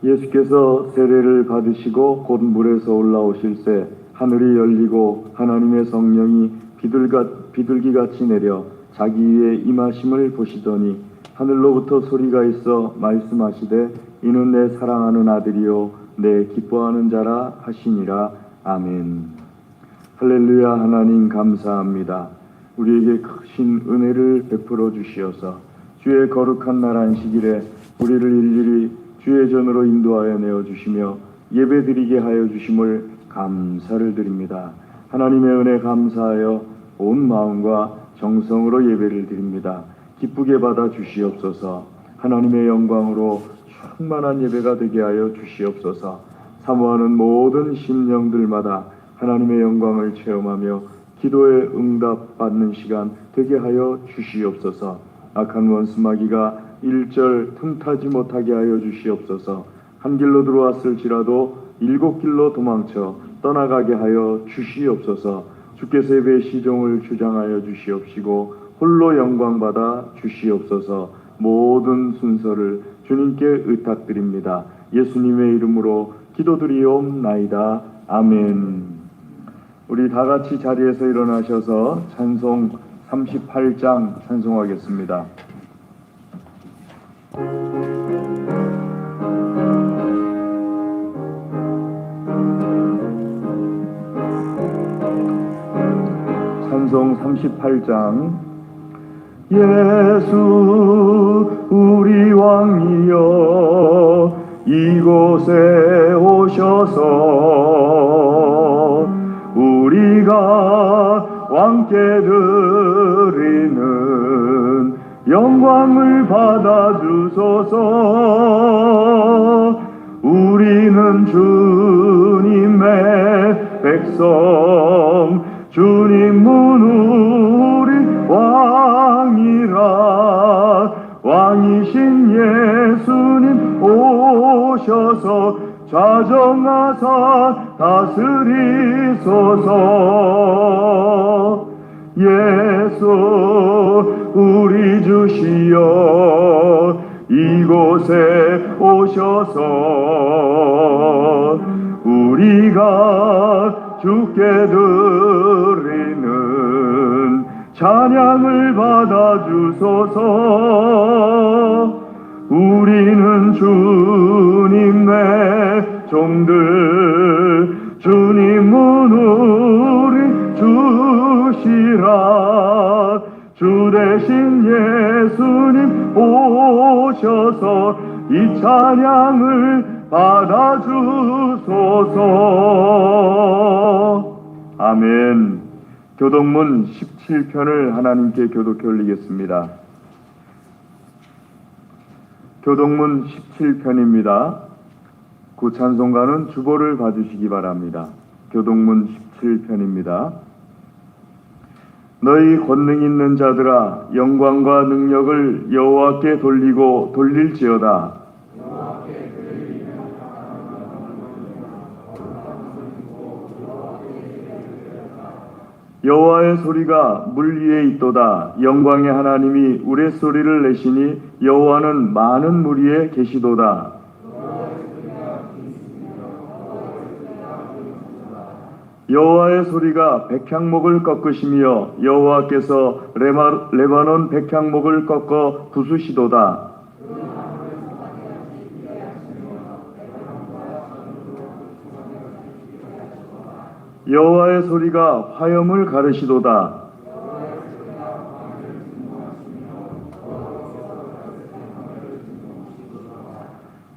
예수께서 세례를 받으시고 곧 물에서 올라오실새 하늘이 열리고 하나님의 성령이 비둘기같이 내려 자기 위에 임하심을 보시더니 하늘로부터 소리가 있어 말씀하시되 이는 내 사랑하는 아들이요 내 기뻐하는 자라 하시니라. 아멘. 할렐루야. 하나님 감사합니다. 우리에게 크신 은혜를 베풀어 주시어서 주의 거룩한 날 안식일에 우리를 일일이 주의 전으로 인도하여 내어주시며 예배드리게 하여 주심을 감사를 드립니다. 하나님의 은혜 감사하여 온 마음과 정성으로 예배를 드립니다. 기쁘게 받아 주시옵소서. 하나님의 영광으로 충만한 예배가 되게 하여 주시옵소서. 사모하는 모든 심령들마다 하나님의 영광을 체험하며 기도에 응답받는 시간 되게 하여 주시옵소서. 악한 원수마귀가 일절 틈타지 못하게 하여 주시옵소서. 한 길로 들어왔을지라도 일곱 길로 도망쳐 떠나가게 하여 주시옵소서. 주께서 예배의 시종을 주장하여 주시옵시고 홀로 영광받아 주시옵소서. 모든 순서를 주님께 의탁드립니다. 예수님의 이름으로 기도드리옵나이다. 아멘. 우리 다같이 자리에서 일어나셔서 찬송 38장 찬송하겠습니다. 찬송 38장. 예수 우리 왕이여 이곳에 오셔서 우리가 왕께 드리는 영광을 받아 주소서. 우리는 주님의 백성 주님은 우리 왕이라. 왕이신 예수님 오셔서 좌정하사 다스리소서. 예수 우리 주시여 이곳에 오셔서 우리가 주께 드리는 찬양을 받아 주소서. 우리는 주님의 종들 주님은 우리 주시라. 주 대신 예수님 오셔서 이 찬양을 받아 주소서. 아멘. 교동문 17편을 하나님께 교독해 올리겠습니다. 교동문 17편입니다. 구찬송가는 주보를 봐주시기 바랍니다. 교동문 17편입니다. 너희 권능 있는 자들아 영광과 능력을 여호와께 돌리고 돌릴지어다. 여호와의 소리가 물 위에 있도다. 영광의 하나님이 우레소리를 내시니 여호와는 많은 물 위에 계시도다. 여호와의 소리가 백향목을 꺾으시며 여호와께서 레바논 백향목을 꺾어 부수시도다. 여호와의 소리가 화염을 가르시도다.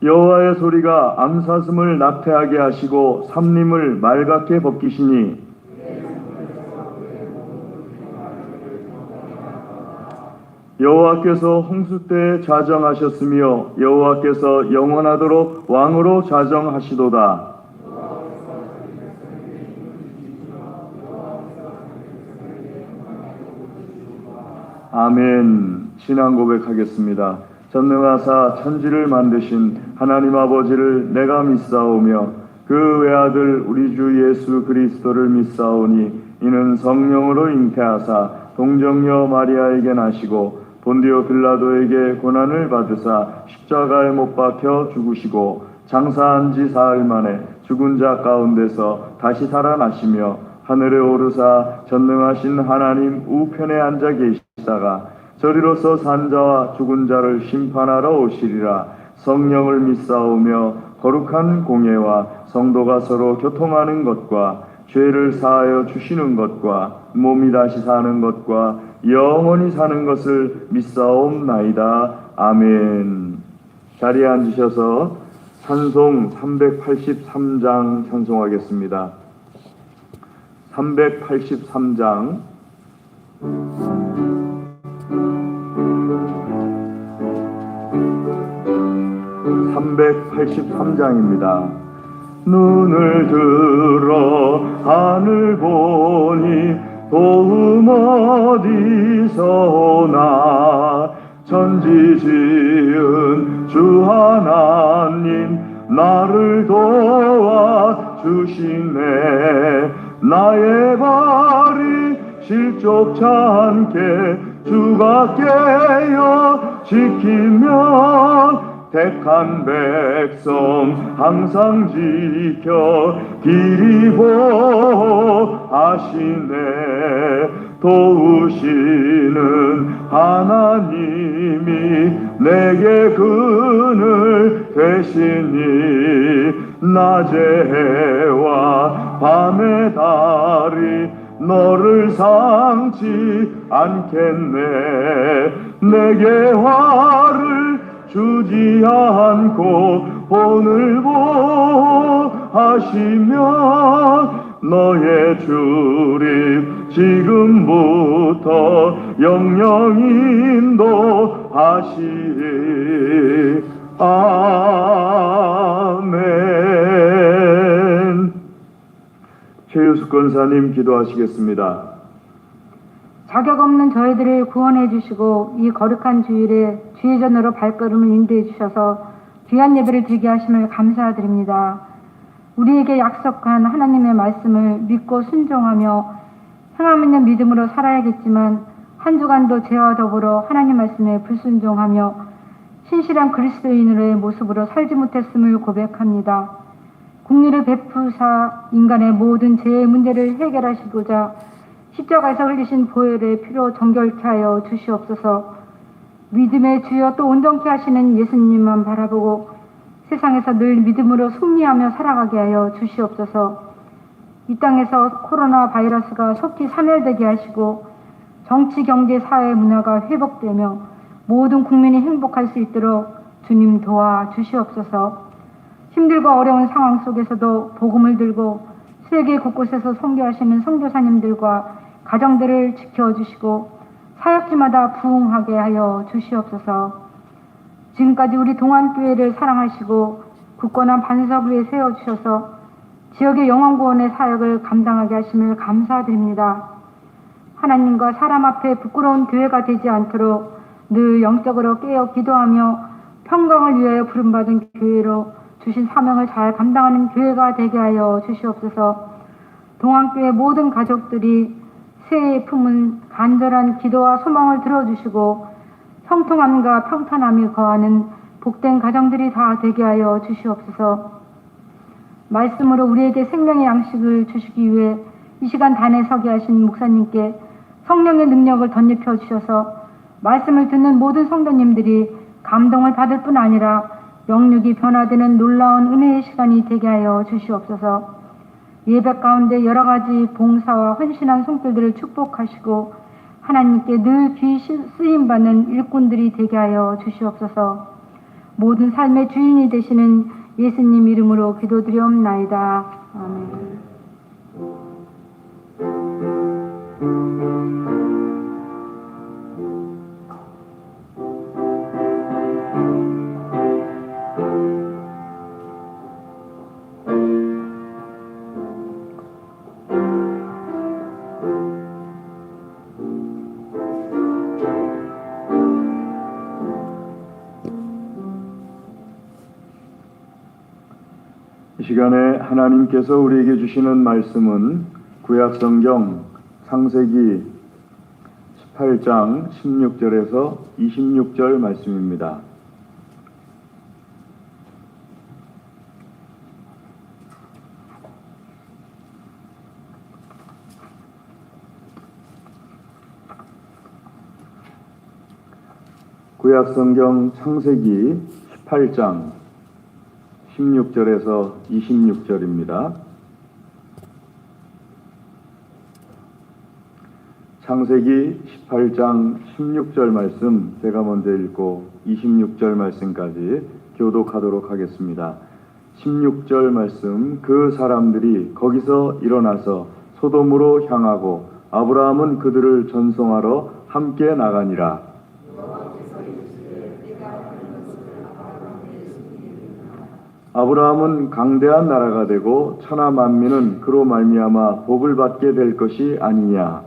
여호와의 소리가 암사슴을 낙태하게 하시고 삼림을 말갛게 벗기시니 여호와께서 홍수 때에 좌정하셨으며 여호와께서 영원하도록 왕으로 좌정하시도다. 아멘. 신앙 고백하겠습니다. 전능하사 천지를 만드신 하나님 아버지를 내가 믿사오며 그 외아들 우리 주 예수 그리스도를 믿사오니 이는 성령으로 잉태하사 동정녀 마리아에게 나시고 본디오 빌라도에게 고난을 받으사 십자가에 못 박혀 죽으시고 장사한 지 사흘 만에 죽은 자 가운데서 다시 살아나시며 하늘에 오르사 전능하신 하나님 우편에 앉아 계시다가 저리로서 산 자와 죽은 자를 심판하러 오시리라. 성령을 믿사오며 거룩한 공예와 성도가 서로 교통하는 것과 죄를 사하여 주시는 것과 몸이 다시 사는 것과 영원히 사는 것을 믿사옵나이다. 아멘. 자리에 앉으셔서 찬송 383장 찬송하겠습니다. 383장 눈을 들어 하늘 보니 도움 어디서 오나. 천지 지은 주 하나님 나를 도와 주시네. 나의 발이 실족치 않게 주가 깨어 지키면 택한 백성 항상 지켜 길이 보호하시네. 도우시는 하나님이 내게 그늘 되시니. 낮의 해와 밤의 달이 너를 상치 않겠네. 내게 화를 주지 않고 오늘 보하시면 너의 출입 지금부터 영영 인도하시리. 아멘. 최유숙 권사님 기도하시겠습니다. 자격 없는 저희들을 구원해 주시고 이 거룩한 주일에 주의 전으로 발걸음을 인도해 주셔서 귀한 예배를 드리게 하심을 감사드립니다. 우리에게 약속한 하나님의 말씀을 믿고 순종하며 행함 있는 믿음으로 살아야겠지만 한 주간도 죄와 더불어 하나님 말씀에 불순종하며 신실한 그리스도인으로의 모습으로 살지 못했음을 고백합니다. 국리를 베푸사 인간의 모든 죄의 문제를 해결하시고자 십자가에서 흘리신 보혈의 피로 정결케 하여 주시옵소서. 믿음의 주여 또 온전케 하시는 예수님만 바라보고 세상에서 늘 믿음으로 승리하며 살아가게 하여 주시옵소서. 이 땅에서 코로나 바이러스가 속히 사멸되게 하시고 정치, 경제, 사회, 문화가 회복되며 모든 국민이 행복할 수 있도록 주님 도와 주시옵소서. 힘들고 어려운 상황 속에서도 복음을 들고 세계 곳곳에서 선교하시는 선교사님들과 가정들을 지켜주시고 사역지마다 부흥하게 하여 주시옵소서. 지금까지 우리 동안교회를 사랑하시고 굳건한 반석 위에 세워주셔서 지역의 영혼구원의 사역을 감당하게 하심을 감사드립니다. 하나님과 사람 앞에 부끄러운 교회가 되지 않도록 늘 영적으로 깨어 기도하며 평강을 위하여 부름받은 교회로 주신 사명을 잘 감당하는 교회가 되게 하여 주시옵소서. 동안교회 모든 가족들이 새해에 품은 간절한 기도와 소망을 들어주시고 형통함과 평탄함이 거하는 복된 가정들이 다 되게 하여 주시옵소서. 말씀으로 우리에게 생명의 양식을 주시기 위해 이 시간 단에 서게 하신 목사님께 성령의 능력을 덧입혀 주셔서 말씀을 듣는 모든 성도님들이 감동을 받을 뿐 아니라 영육이 변화되는 놀라운 은혜의 시간이 되게 하여 주시옵소서. 예배 가운데 여러 가지 봉사와 헌신한 손길들을 축복하시고 하나님께 늘 귀 쓰임받는 일꾼들이 되게 하여 주시옵소서. 모든 삶의 주인이 되시는 예수님 이름으로 기도드리옵나이다. 아멘. 이 시간에 하나님께서 우리에게 주시는 말씀은 구약성경 창세기 18장 16절에서 26절 말씀입니다. 구약성경 창세기 18장 16절에서 26절입니다. 창세기 18장 16절 말씀 제가 먼저 읽고 26절 말씀까지 교독하도록 하겠습니다. 16절 말씀, 그 사람들이 거기서 일어나서 소돔으로 향하고 아브라함은 그들을 전송하러 함께 나가니라. 아브라함은 강대한 나라가 되고 천하 만민은 그로 말미암아 복을 받게 될 것이 아니냐.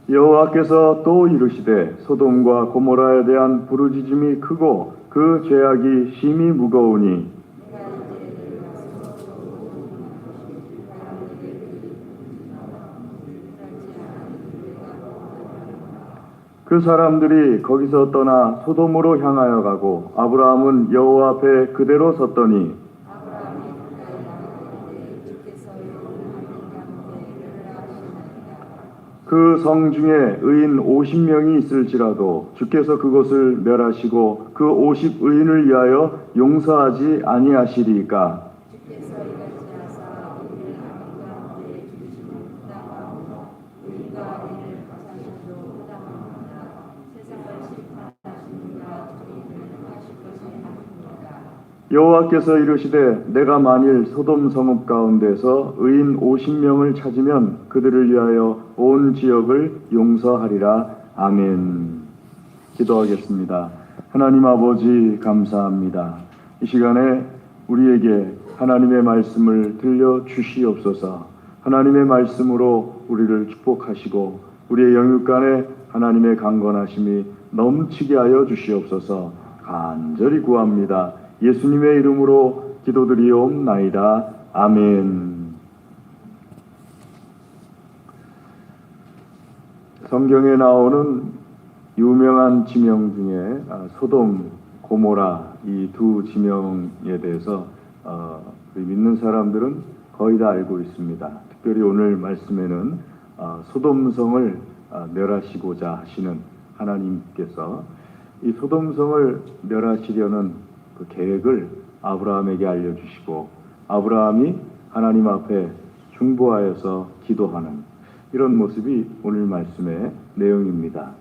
여호와께서 또 이르시되 소돔과 고모라에 대한 부르짖음이 크고 그 죄악이 심히 무거우니 그 사람들이 거기서 떠나 소돔으로 향하여 가고 아브라함은 여호와 앞에 그대로 섰더니 그 성 중에 의인 50명이 있을지라도 주께서 그곳을 멸하시고 그 50의인을 위하여 용서하지 아니하시리이까. 여호와께서 이르시되 내가 만일 소돔 성읍 가운데서 의인 50명을 찾으면 그들을 위하여 온 지역을 용서하리라. 아멘. 기도하겠습니다. 하나님 아버지 감사합니다. 이 시간에 우리에게 하나님의 말씀을 들려주시옵소서. 하나님의 말씀으로 우리를 축복하시고 우리의 영육간에 하나님의 강건하심이 넘치게 하여 주시옵소서. 간절히 구합니다. 예수님의 이름으로 기도드리옵나이다. 아멘. 성경에 나오는 유명한 지명 중에 소돔, 고모라 이 두 지명에 대해서 믿는 사람들은 거의 다 알고 있습니다. 특별히 오늘 말씀에는 소돔성을 멸하시고자 하시는 하나님께서 이 소돔성을 멸하시려는 그 계획을 아브라함에게 알려주시고 아브라함이 하나님 앞에 중보하여서 기도하는 이런 모습이 오늘 말씀의 내용입니다.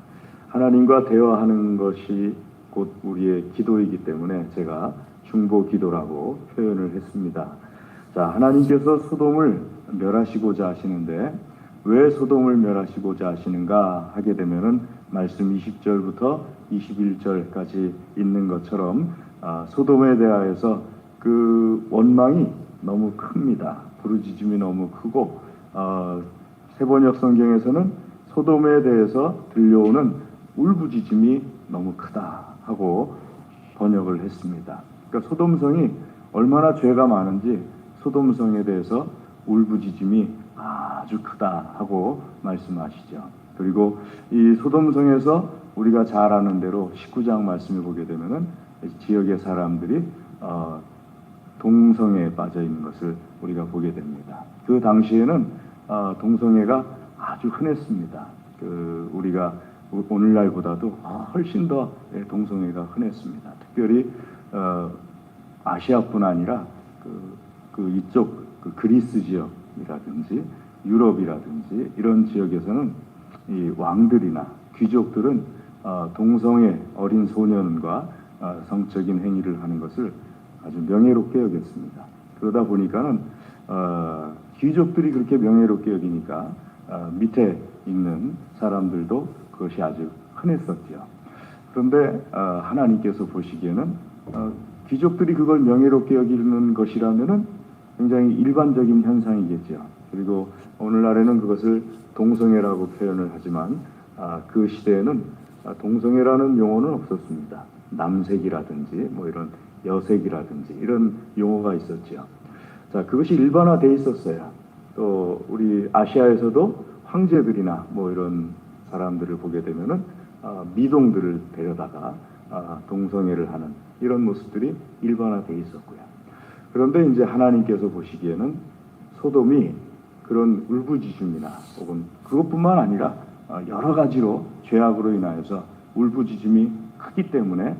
하나님과 대화하는 것이 곧 우리의 기도이기 때문에 제가 중보 기도라고 표현을 했습니다. 자, 하나님께서 소돔을 멸하시고자 하시는데 왜 소돔을 멸하시고자 하시는가 하게 되면은 말씀 20절부터 21절까지 있는 것처럼 소돔에 대하여서 그 원망이 너무 큽니다. 부르짖음이 너무 크고 세번역 성경에서는 소돔에 대해서 들려오는 울부짖음이 너무 크다 하고 번역을 했습니다. 그러니까 소돔성이 얼마나 죄가 많은지 소돔성에 대해서 울부짖음이 아주 크다 하고 말씀하시죠. 그리고 이 소돔성에서 우리가 잘 아는 대로 19장 말씀을 보게 되면은 지역의 사람들이 동성애에 빠져 있는 것을 우리가 보게 됩니다. 그 당시에는 동성애가 아주 흔했습니다. 우리가 오늘날보다도 훨씬 더 동성애가 흔했습니다. 특별히 아시아뿐 아니라 이쪽 그리스 지역이라든지 유럽이라든지 이런 지역에서는 이 왕들이나 귀족들은 동성애 어린 소년과 성적인 행위를 하는 것을 아주 명예롭게 여겼습니다. 그러다 보니까는 귀족들이 그렇게 명예롭게 여기니까 밑에 있는 사람들도 그것이 아주 흔했었죠. 그런데 하나님께서 보시기에는 귀족들이 그걸 명예롭게 여기는 것이라면은 굉장히 일반적인 현상이겠죠. 그리고 오늘날에는 그것을 동성애라고 표현을 하지만 그 시대에는 동성애라는 용어는 없었습니다. 남색이라든지 뭐 이런 여색이라든지 이런 용어가 있었죠. 자, 그것이 일반화돼 있었어요. 또 우리 아시아에서도 황제들이나 뭐 이런 사람들을 보게 되면은 미동들을 데려다가 동성애를 하는 이런 모습들이 일반화되어 있었고요. 그런데 이제 하나님께서 보시기에는 소돔이 그런 울부짖음이나 혹은 그것뿐만 아니라 여러 가지로 죄악으로 인하여서 울부짖음이 크기 때문에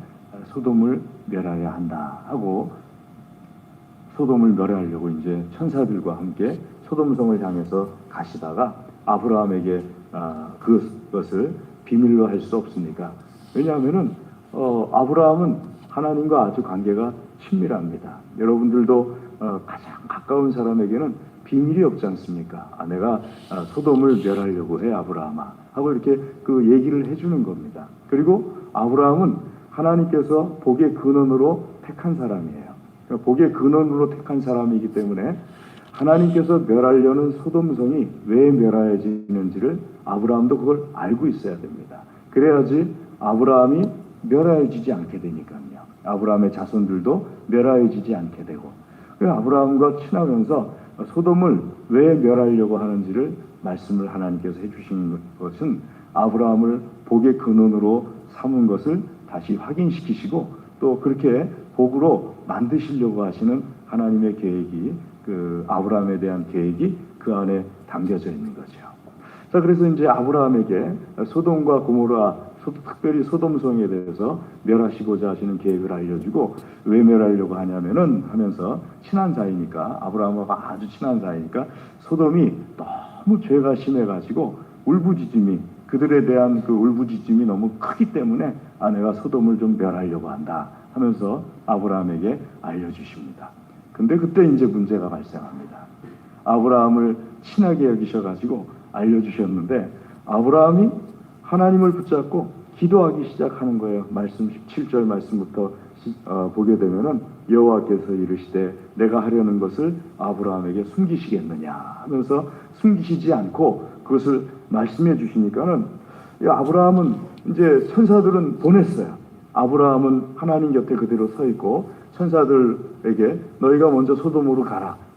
소돔을 멸하려 한다 하고 소돔을 멸하려고 이제 천사들과 함께 소돔성을 향해서 가시다가 아브라함에게 그것을 비밀로 할 수 없으니까. 왜냐하면은 아브라함은 하나님과 아주 관계가 친밀합니다. 여러분들도 가장 가까운 사람에게는 비밀이 없지 않습니까? 내가 소돔을 멸하려고 해, 아브라함아 하고 이렇게 그 얘기를 해주는 겁니다. 그리고 아브라함은 하나님께서 복의 근원으로 택한 사람이에요. 그러니까 복의 근원으로 택한 사람이기 때문에 하나님께서 멸하려는 소돔성이 왜 멸하여지는지를 아브라함도 그걸 알고 있어야 됩니다. 그래야지 아브라함이 멸하여지지 않게 되니까요. 아브라함의 자손들도 멸하여지지 않게 되고, 아브라함과 친하면서 소돔을 왜 멸하려고 하는지를 말씀을 하나님께서 해주신 것은 아브라함을 복의 근원으로 삼은 것을 다시 확인시키시고 또 그렇게 복으로 만드시려고 하시는 하나님의 계획이, 그 아브라함에 대한 계획이 그 안에 담겨져 있는 거죠. 자, 그래서 이제 아브라함에게 소돔과 고모라, 특별히 소돔성에 대해서 멸하시고자 하시는 계획을 알려주고, 왜 멸하려고 하냐면은 하면서 친한 사이니까, 아브라함과 아주 친한 사이니까 소돔이 너무 죄가 심해가지고 울부짖음이, 그들에 대한 그 울부짖음이 너무 크기 때문에 내가 소돔을 좀 멸하려고 한다 하면서 아브라함에게 알려주십니다. 근데 그때 이제 문제가 발생합니다. 아브라함을 친하게 여기셔가지고 알려주셨는데 아브라함이 하나님을 붙잡고 기도하기 시작하는 거예요. 말씀 17절 말씀부터 보게 되면은 여호와께서 이르시되 내가 하려는 것을 아브라함에게 숨기시겠느냐 하면서 숨기시지 않고 그것을 말씀해 주시니까는 아브라함은 이제 천사들은 보냈어요. 아브라함은 하나님 곁에 그대로 서 있고 천사들에게 너희가 먼저 소돔으로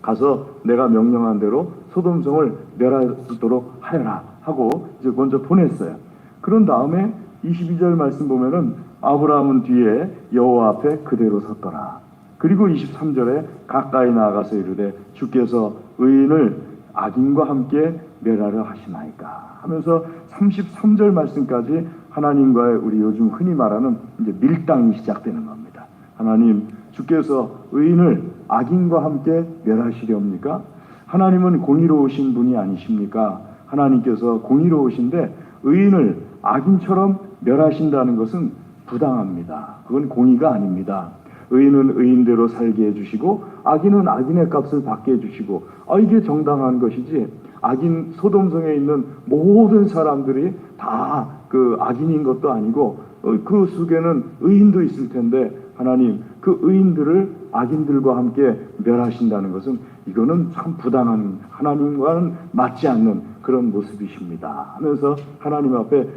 가서 내가 명령한 대로 소돔성을 멸하도록 하여라 하고 이제 먼저 보냈어요. 그런 다음에 22절 말씀 보면은 아브라함은 뒤에 여호와 앞에 그대로 섰더라. 그리고 23절에 가까이 나아가서 이르되 주께서 의인을 악인과 함께 멸하려 하시나이까 하면서 33절 말씀까지 하나님과의, 우리 요즘 흔히 말하는 이제 밀당이 시작되는 겁니다. 하나님, 주께서 의인을 악인과 함께 멸하시렵니까? 하나님은 공의로우신 분이 아니십니까? 하나님께서 공의로우신데 의인을 악인처럼 멸하신다는 것은 부당합니다. 그건 공의가 아닙니다. 의인은 의인대로 살게 해주시고 악인은 악인의 값을 받게 해주시고 이게 정당한 것이지, 악인 소돔성에 있는 모든 사람들이 다 그 악인인 것도 아니고 그 속에는 의인도 있을 텐데 하나님 그 의인들을 악인들과 함께 멸하신다는 것은 이거는 참 부당한, 하나님과는 맞지 않는 그런 모습이십니다 하면서 하나님 앞에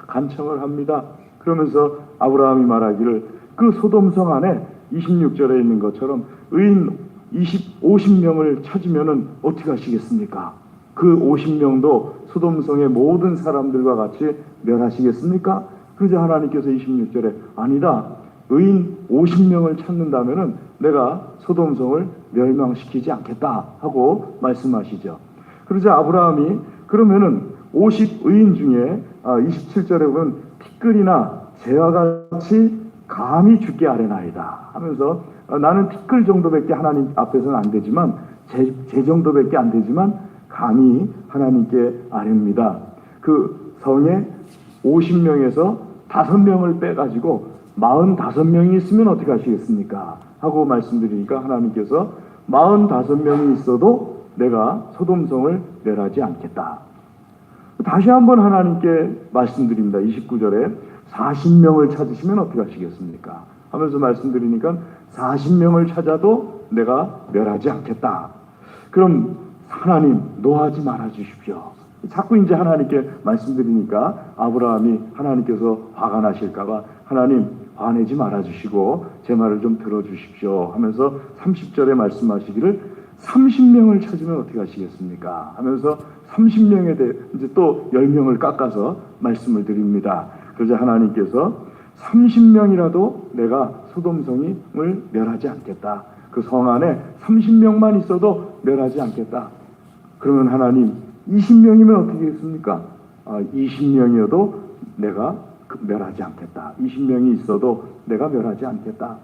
간청을 합니다. 그러면서 아브라함이 말하기를 그 소돔성 안에 26절에 있는 것처럼 의인 50명을 찾으면은 어떻게 하시겠습니까? 그 50명도 소돔성의 모든 사람들과 같이 멸하시겠습니까? 그러자 하나님께서 26절에 아니다. 의인 50명을 찾는다면은 내가 소돔성을 멸망시키지 않겠다 하고 말씀하시죠. 그러자 아브라함이 그러면은 50의인 중에 27절에 보면 티끌이나 새와 같이 감히 주께 아뢰나이다 하면서 나는 티끌 정도밖에 하나님 앞에서는 안 되지만 제 정도밖에 안 되지만 감히 하나님께 아뢰입니다. 그 성에 50명에서 5명을 빼가지고 45명이 있으면 어떻게 하시겠습니까? 하고 말씀드리니까 하나님께서 45명이 있어도 내가 소돔성을 멸하지 않겠다. 다시 한번 하나님께 말씀드립니다. 29절에 40명을 찾으시면 어떻게 하시겠습니까? 하면서 말씀드리니까 40명을 찾아도 내가 멸하지 않겠다. 그럼 하나님 노하지 말아 주십시오. 자꾸 이제 하나님께 말씀드리니까 아브라함이 하나님께서 화가 나실까봐 하나님 화내지 말아 주시고 제 말을 좀 들어주십시오 하면서 30절에 말씀하시기를 30명을 찾으면 어떻게 하시겠습니까? 하면서 30명에 대해 이제 또 10명을 깎아서 말씀을 드립니다. 그러자 하나님께서 30명이라도 내가 소돔성을 멸하지 않겠다. 그 성 안에 30명만 있어도 멸하지 않겠다. 그러면 하나님 20명이면 어떻게 했습니까? 20명이어도 내가 멸하지 않겠다. 20명이 있어도 내가 멸하지 않겠다.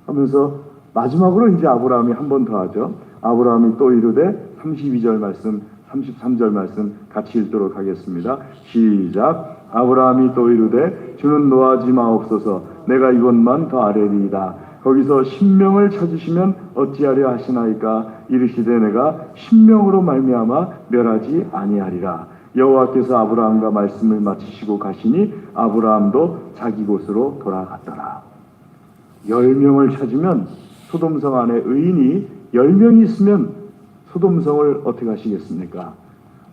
하면서 마지막으로 이제 아브라함이 한 번 더 하죠. 아브라함이 또 이르되 32절 말씀, 33절 말씀 같이 읽도록 하겠습니다. 시작. 아브라함이 또 이르되 주는 노하지 마옵소서. 내가 이것만 더 아뢰리이다. 거기서 10명을 찾으시면 어찌하려 하시나이까. 이르시되 내가 10명으로 말미암아 멸하지 아니하리라. 여호와께서 아브라함과 말씀을 마치시고 가시니 아브라함도 자기 곳으로 돌아갔더라. 10명을 찾으면 소돔성 안에 의인이 10명이 있으면 소돔성을 어떻게 하시겠습니까?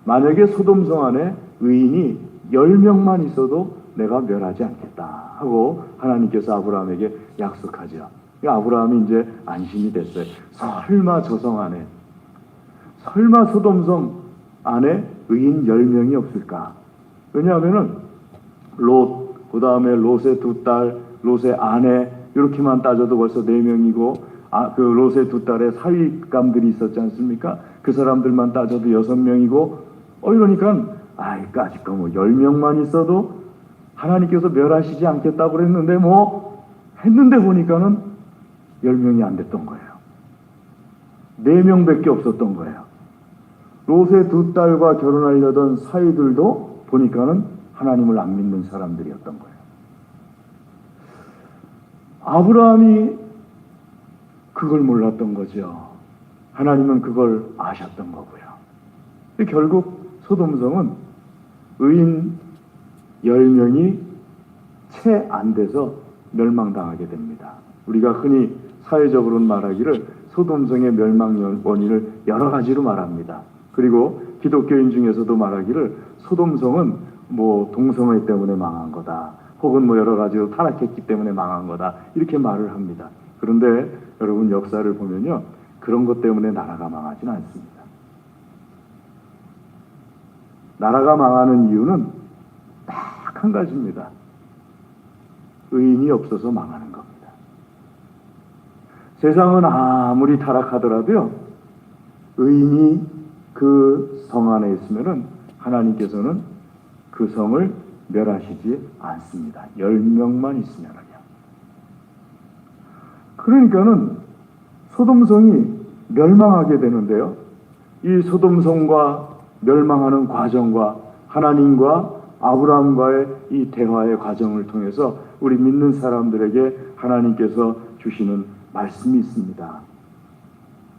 만약에 소돔성 안에 의인이 10명만 있어도 내가 멸하지 않겠다 하고 하나님께서 아브라함에게 약속하죠. 아브라함이 이제 안심이 됐어요. 설마 저 성 안에, 설마 소돔성 안에 의인 10명이 없을까? 왜냐하면은 롯, 그 다음에 롯의 두 딸, 롯의 아내 이렇게만 따져도 벌써 4명이고 그 롯의 두 딸의 사위감들이 있었지 않습니까? 그 사람들만 따져도 6명이고 이러니까 까짓거 뭐 10명만 있어도 하나님께서 멸하시지 않겠다고 그랬는데 했는데 보니까는 10명이 안 됐던 거예요. 4명밖에 없었던 거예요. 롯의 두 딸과 결혼하려던 사위들도 보니까는 하나님을 안 믿는 사람들이었던 거예요. 아브라함이 그걸 몰랐던 거죠. 하나님은 그걸 아셨던 거고요. 결국 소돔성은 의인 10명이 채 안 돼서 멸망당하게 됩니다. 우리가 흔히 사회적으로는 말하기를 소돔성의 멸망 원인을 여러 가지로 말합니다. 그리고 기독교인 중에서도 말하기를 소돔성은 동성애 때문에 망한 거다. 혹은 여러 가지로 타락했기 때문에 망한 거다. 이렇게 말을 합니다. 그런데 여러분 역사를 보면요. 그런 것 때문에 나라가 망하진 않습니다. 나라가 망하는 이유는 딱 한 가지입니다. 의인이 없어서 망하는 겁니다. 세상은 아무리 타락하더라도요. 의인이 그 성 안에 있으면은 하나님께서는 그 성을 멸하시지 않습니다. 10명만 있으면은요. 그러니까는 소돔성이 멸망하게 되는데요. 이 소돔성과 멸망하는 과정과 하나님과 아브라함과의 이 대화의 과정을 통해서 우리 믿는 사람들에게 하나님께서 주시는 말씀이 있습니다.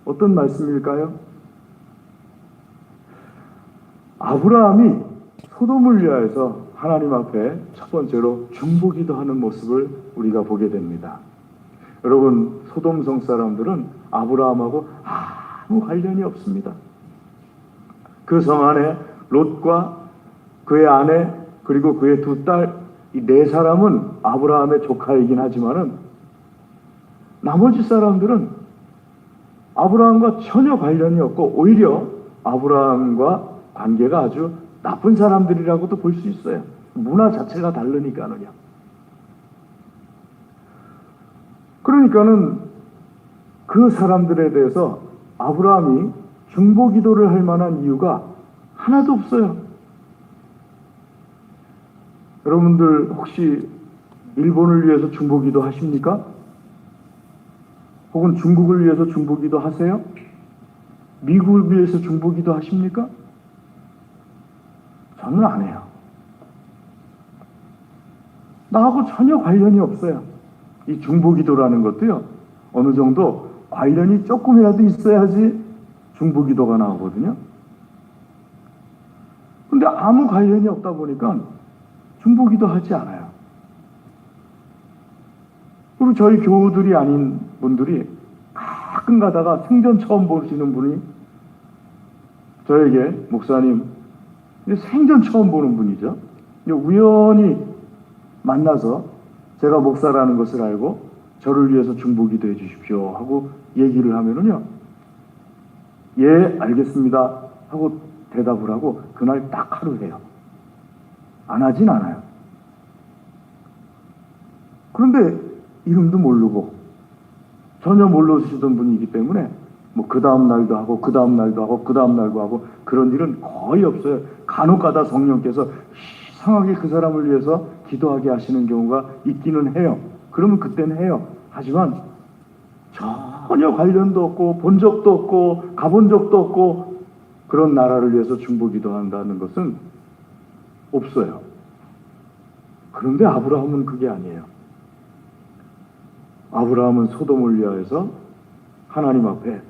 어떤 말씀일까요? 아브라함이 소돔을 위하여서 하나님 앞에 첫 번째로 중보기도 하는 모습을 우리가 보게 됩니다. 여러분, 소돔성 사람들은 아브라함하고 아무 관련이 없습니다. 그 성 안에 롯과 그의 아내 그리고 그의 두 딸, 이 4사람은 아브라함의 조카이긴 하지만은 나머지 사람들은 아브라함과 전혀 관련이 없고 오히려 아브라함과 관계가 아주 나쁜 사람들이라고도 볼 수 있어요. 문화 자체가 다르니까는요. 그러니까는 그 사람들에 대해서 아브라함이 중보기도를 할 만한 이유가 하나도 없어요. 여러분들 혹시 일본을 위해서 중보기도 하십니까? 혹은 중국을 위해서 중보기도 하세요? 미국을 위해서 중보기도 하십니까? 저는 안 해요. 나하고 전혀 관련이 없어요. 이 중보기도라는 것도요. 어느 정도 관련이 조금이라도 있어야지 중보기도가 나오거든요. 근데 아무 관련이 없다 보니까 중보기도 하지 않아요. 그리고 저희 교우들이 아닌 분들이 가끔 가다가 생전 처음 보시는 분이 저에게 목사님, 생전 처음 보는 분이죠. 우연히 만나서 제가 목사라는 것을 알고 저를 위해서 중보기도 해 주십시오 하고 얘기를 하면은요. 예, 알겠습니다 하고 대답을 하고 그날 딱 하루 해요. 안 하진 않아요. 그런데 이름도 모르고 전혀 모르시던 분이기 때문에 뭐 그 다음 날도 하고 그 다음 날도 하고 그 다음 날도 하고 그런 일은 거의 없어요. 간혹가다 성령께서 이상하게 그 사람을 위해서 기도하게 하시는 경우가 있기는 해요. 그러면 그때는 해요. 하지만 전혀 관련도 없고 본 적도 없고 가본 적도 없고 그런 나라를 위해서 중보기도한다는 것은 없어요. 그런데 아브라함은 그게 아니에요. 아브라함은 소돔을 위하여서 하나님 앞에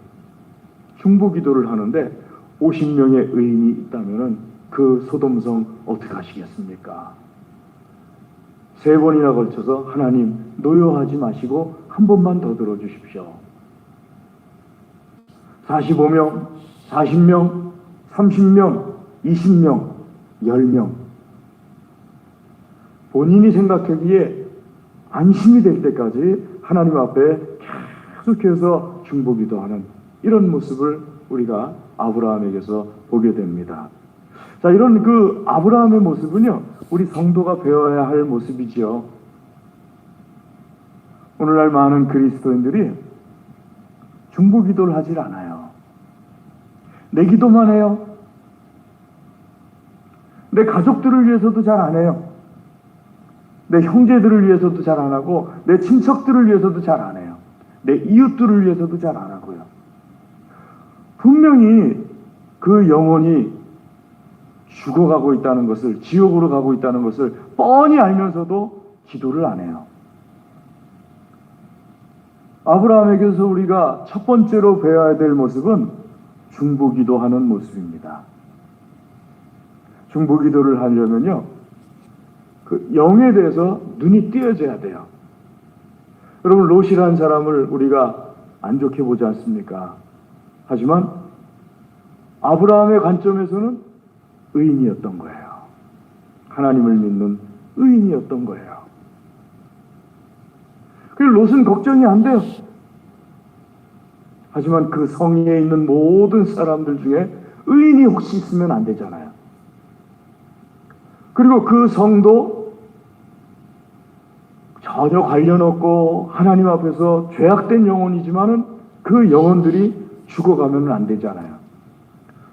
중보기도를 하는데 50명의 의인이 있다면 그 소돔성 어떻게 하시겠습니까? 3번이나 걸쳐서 하나님 노여하지 마시고 한 번만 더 들어주십시오. 45명, 40명, 30명, 20명, 10명. 본인이 생각하기에 안심이 될 때까지 하나님 앞에 계속해서 중보기도하는 이런 모습을 우리가 아브라함에게서 보게 됩니다. 자, 이런 그 아브라함의 모습은요, 우리 성도가 배워야 할 모습이지요. 오늘날 많은 그리스도인들이 중보기도를 하질 않아요. 내 기도만 해요. 내 가족들을 위해서도 잘 안 해요. 내 형제들을 위해서도 잘 안 하고 내 친척들을 위해서도 잘 안 해요. 내 이웃들을 위해서도 잘 안 하고요. 분명히 그 영혼이 죽어가고 있다는 것을, 지옥으로 가고 있다는 것을 뻔히 알면서도 기도를 안 해요. 아브라함에게서 우리가 첫 번째로 배워야 될 모습은 중보기도하는 모습입니다. 중보기도를 하려면요, 그 영에 대해서 눈이 띄어져야 돼요. 여러분, 롯이라는 사람을 우리가 안 좋게 보지 않습니까? 하지만 아브라함의 관점에서는 의인이었던 거예요. 하나님을 믿는 의인이었던 거예요. 그래서 롯은 걱정이 안 돼요. 하지만 그 성에 있는 모든 사람들 중에 의인이 혹시 있으면 안 되잖아요. 그리고 그 성도 전혀 관련 없고 하나님 앞에서 죄악된 영혼이지만은 그 영혼들이 죽어가면 안 되잖아요.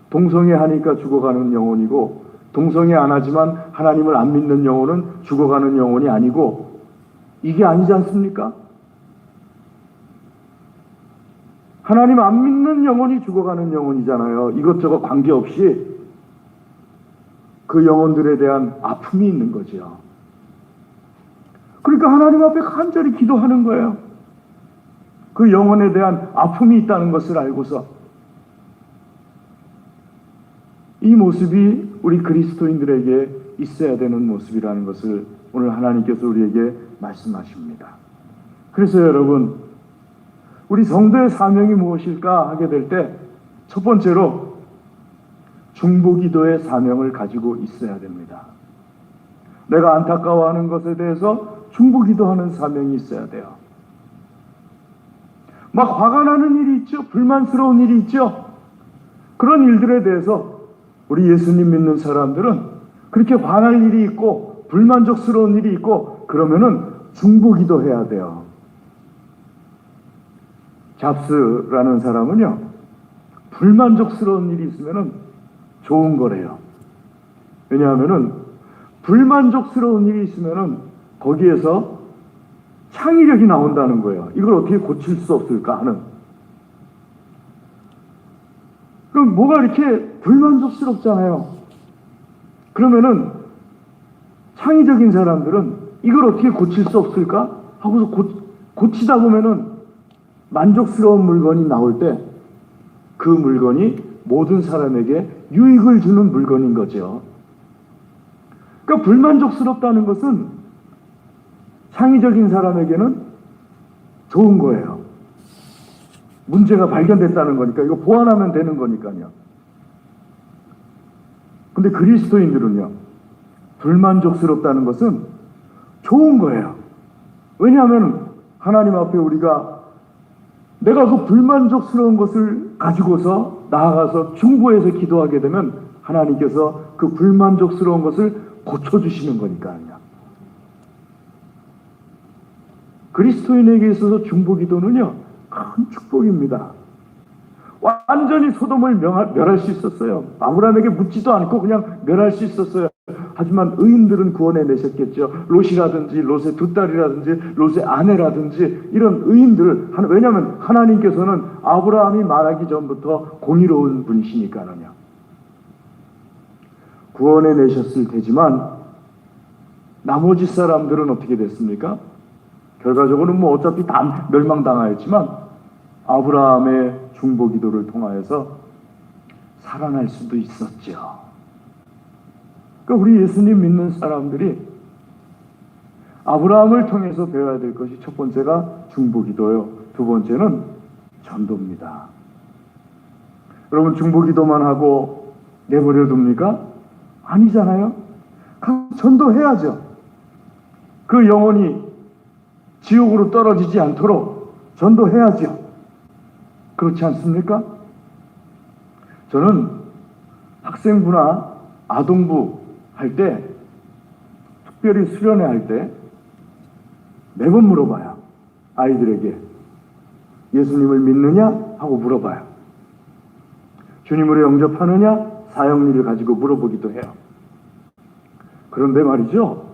동성애 하니까 죽어가는 영혼이고, 동성애 안 하지만 하나님을 안 믿는 영혼은 죽어가는 영혼이 아니고, 이게 아니지 않습니까? 하나님 안 믿는 영혼이 죽어가는 영혼이잖아요. 이것저것 관계없이 그 영혼들에 대한 아픔이 있는 거죠. 그러니까 하나님 앞에 간절히 기도하는 거예요. 그 영혼에 대한 아픔이 있다는 것을 알고서. 이 모습이 우리 그리스도인들에게 있어야 되는 모습이라는 것을 오늘 하나님께서 우리에게 말씀하십니다. 그래서 여러분, 우리 성도의 사명이 무엇일까 하게 될 때 첫 번째로 중보기도의 사명을 가지고 있어야 됩니다. 내가 안타까워하는 것에 대해서 중보기도하는 사명이 있어야 돼요. 막 화가 나는 일이 있죠. 불만스러운 일이 있죠. 그런 일들에 대해서 우리 예수님 믿는 사람들은 그렇게 화날 일이 있고 불만족스러운 일이 있고 그러면은 중보기도해야 돼요. 잡스라는 사람은요, 불만족스러운 일이 있으면은 좋은 거래요. 왜냐하면은 불만족스러운 일이 있으면은 거기에서 창의력이 나온다는 거예요. 이걸 어떻게 고칠 수 없을까 하는. 그럼 뭐가 이렇게 불만족스럽잖아요. 그러면은 창의적인 사람들은 이걸 어떻게 고칠 수 없을까 하고서 고치다 보면은 만족스러운 물건이 나올 때 그 물건이 모든 사람에게 유익을 주는 물건인 거죠. 그러니까 불만족스럽다는 것은 창의적인 사람에게는 좋은 거예요. 문제가 발견됐다는 거니까 이거 보완하면 되는 거니까요. 근데 그리스도인들은요, 불만족스럽다는 것은 좋은 거예요. 왜냐하면 하나님 앞에 우리가 내가 그 불만족스러운 것을 가지고서 나아가서 중보해서 기도하게 되면 하나님께서 그 불만족스러운 것을 고쳐주시는 거니까요. 그리스도인에게 있어서 중보기도는요, 큰 축복입니다. 완전히 소돔을 멸할 수 있었어요. 아브라함에게 묻지도 않고 그냥 멸할 수 있었어요. 하지만 의인들은 구원해 내셨겠죠. 롯이라든지 롯의 두 딸이라든지 롯의 아내라든지 이런 의인들, 왜냐하면 하나님께서는 아브라함이 말하기 전부터 공의로운 분이시니까는요. 구원해 내셨을 테지만 나머지 사람들은 어떻게 됐습니까? 결과적으로는 뭐 어차피 다 멸망당하였지만 아브라함의 중보기도를 통하여서 살아날 수도 있었죠. 그러니까 우리 예수님 믿는 사람들이 아브라함을 통해서 배워야 될 것이 첫 번째가 중보기도요. 두 번째는 전도입니다. 여러분 중보기도만 하고 내버려 둡니까? 아니잖아요. 전도해야죠. 그 영혼이 지옥으로 떨어지지 않도록 전도해야죠. 그렇지 않습니까? 저는 학생부나 아동부 할 때, 특별히 수련회 할 때 매번 물어봐요. 아이들에게 예수님을 믿느냐? 하고 물어봐요. 주님으로 영접하느냐? 사형리를 가지고 물어보기도 해요. 그런데 말이죠,